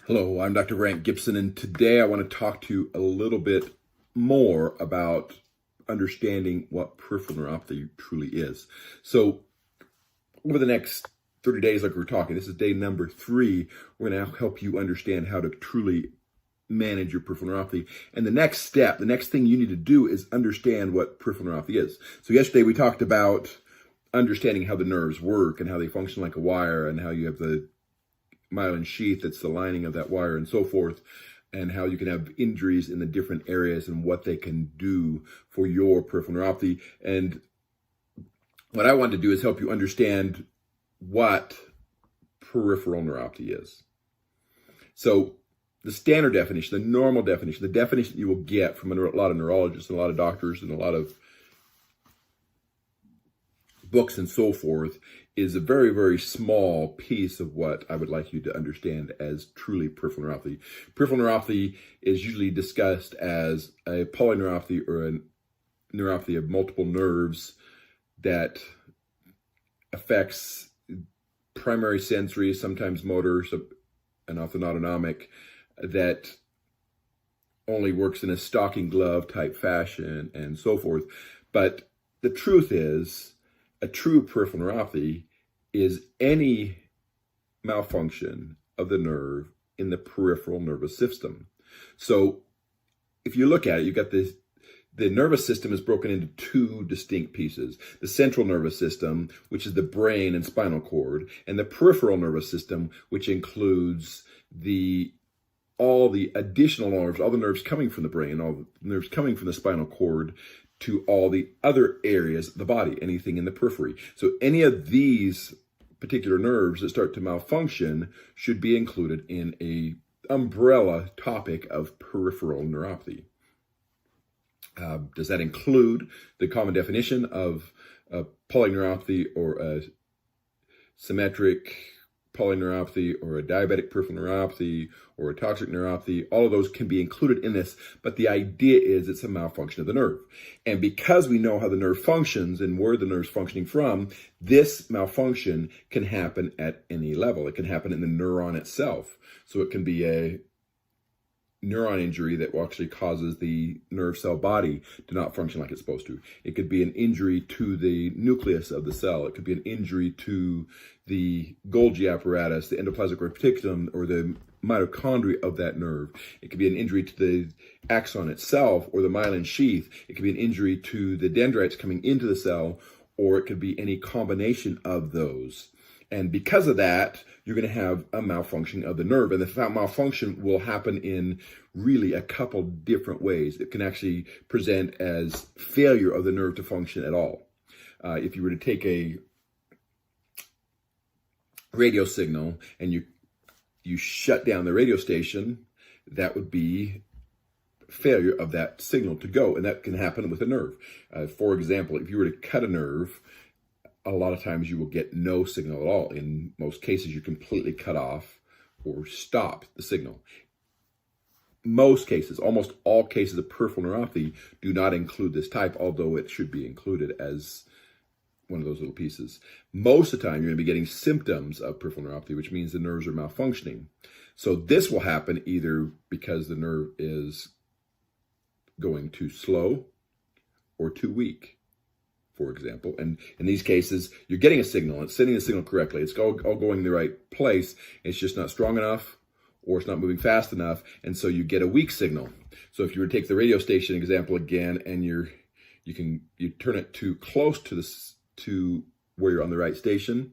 Hello, I'm Dr. Brandt Gibson, and today I want to talk to you a little bit more about understanding what peripheral neuropathy truly is. So, over the next 30 days, like we're talking, this is day number 3, we're going to help you understand how to truly manage your peripheral neuropathy. And the next step, the next thing you need to do is understand what peripheral neuropathy is. So, yesterday we talked about understanding how the nerves work and how they function like a wire, and how you have the myelin sheath, that's the lining of that wire, and so forth, and how you can have injuries in the different areas and what they can do for your peripheral neuropathy. And what I want to do is help you understand what peripheral neuropathy is. So the standard definition, the normal definition, the definition you will get from a lot of neurologists and a lot of doctors and a lot of books and so forth, is a very, very small piece of what I would like you to understand as truly peripheral neuropathy. Peripheral neuropathy is usually discussed as a polyneuropathy or a neuropathy of multiple nerves that affects primary sensory, sometimes motor, and often autonomic, that only works in a stocking glove type fashion and so forth. But the truth is, a true peripheral neuropathy is any malfunction of the nerve in the peripheral nervous system. So if you look at it, you've got the nervous system is broken into 2 distinct pieces: the central nervous system, which is the brain and spinal cord, and the peripheral nervous system, which includes all the additional nerves, all the nerves coming from the brain, all the nerves coming from the spinal cord, to all the other areas of the body, anything in the periphery. So any of these particular nerves that start to malfunction should be included in a umbrella topic of peripheral neuropathy. Does that include the common definition of a polyneuropathy, or a symmetric polyneuropathy, or a diabetic peripheral neuropathy, or a toxic neuropathy? All of those can be included in this, but the idea is it's a malfunction of the nerve. And because we know how the nerve functions and where the nerve's functioning from, this malfunction can happen at any level. It can happen in the neuron itself. So it can be a neuron injury that actually causes the nerve cell body to not function like it's supposed to. It could be an injury to the nucleus of the cell. It could be an injury to the Golgi apparatus, the endoplasmic reticulum, or the mitochondria of that nerve. It could be an injury to the axon itself or the myelin sheath. It could be an injury to the dendrites coming into the cell, or it could be any combination of those. And because of that, you're going to have a malfunction of the nerve. And the malfunction will happen in really a couple different ways. It can actually present as failure of the nerve to function at all. If you were to take a radio signal and you shut down the radio station, that would be failure of that signal to go. And that can happen with a nerve. For example, if you were to cut a nerve, a lot of times you will get no signal at all. In most cases, you completely cut off or stop the signal. Most cases, almost all cases of peripheral neuropathy do not include this type, although it should be included as one of those little pieces. Most of the time, you're going to be getting symptoms of peripheral neuropathy, which means the nerves are malfunctioning. So this will happen either because the nerve is going too slow or too weak, for example. And in these cases, you're getting a signal, it's sending the signal correctly, it's all going in the right place, it's just not strong enough, or it's not moving fast enough, and so you get a weak signal. So if you were to take the radio station example again, and you turn it too close to where you're on the right station,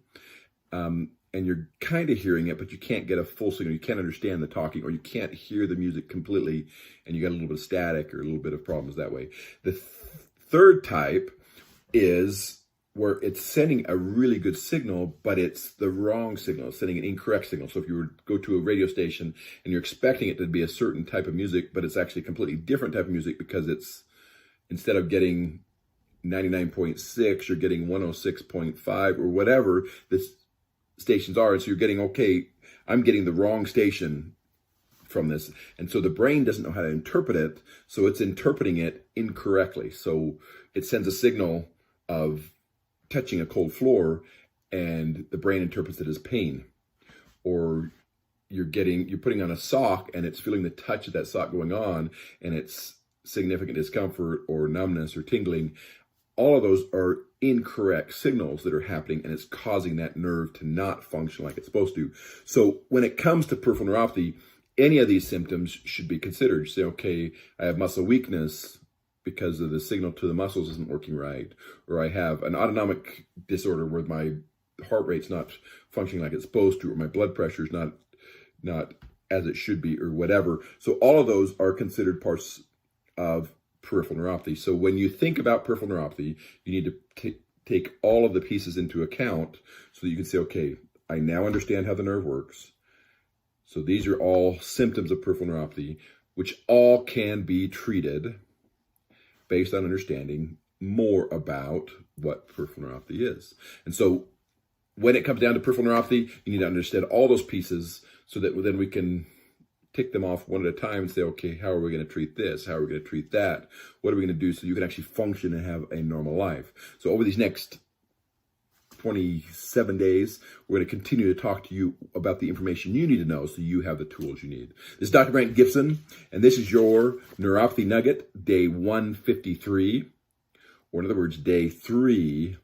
and you're kind of hearing it, but you can't get a full signal, you can't understand the talking, or you can't hear the music completely, and you got a little bit of static or a little bit of problems that way. The third type is where it's sending a really good signal, but it's the wrong signal. It's sending an incorrect signal. So if you were to go to a radio station and you're expecting it to be a certain type of music, but it's actually a completely different type of music, because it's, instead of getting 99.6, you're getting 106.5 or whatever the stations are. So you're getting, okay, I'm getting the wrong station from this. And so the brain doesn't know how to interpret it. So it's interpreting it incorrectly. So it sends a signal of touching a cold floor, and the brain interprets it as pain. Or you're putting on a sock and it's feeling the touch of that sock going on, and it's significant discomfort or numbness or tingling. All of those are incorrect signals that are happening, and it's causing that nerve to not function like it's supposed to. So when it comes to peripheral neuropathy, any of these symptoms should be considered. Say, okay, I have muscle weakness because of the signal to the muscles isn't working right, or I have an autonomic disorder where my heart rate's not functioning like it's supposed to, or my blood pressure is not as it should be, or whatever. So all of those are considered parts of peripheral neuropathy. So when you think about peripheral neuropathy, you need to take all of the pieces into account so that you can say, okay, I now understand how the nerve works. So these are all symptoms of peripheral neuropathy, which all can be treated based on understanding more about what peripheral neuropathy is. And so when it comes down to peripheral neuropathy, you need to understand all those pieces so that then we can tick them off one at a time and say, okay, how are we going to treat this? How are we going to treat that? What are we going to do so you can actually function and have a normal life? So over these next 27 days, we're going to continue to talk to you about the information you need to know so you have the tools you need. This is Dr. Brandt Gibson, and this is your Neuropathy Nugget, day 153, or in other words, day 3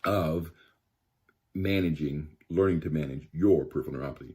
of learning to manage your peripheral neuropathy.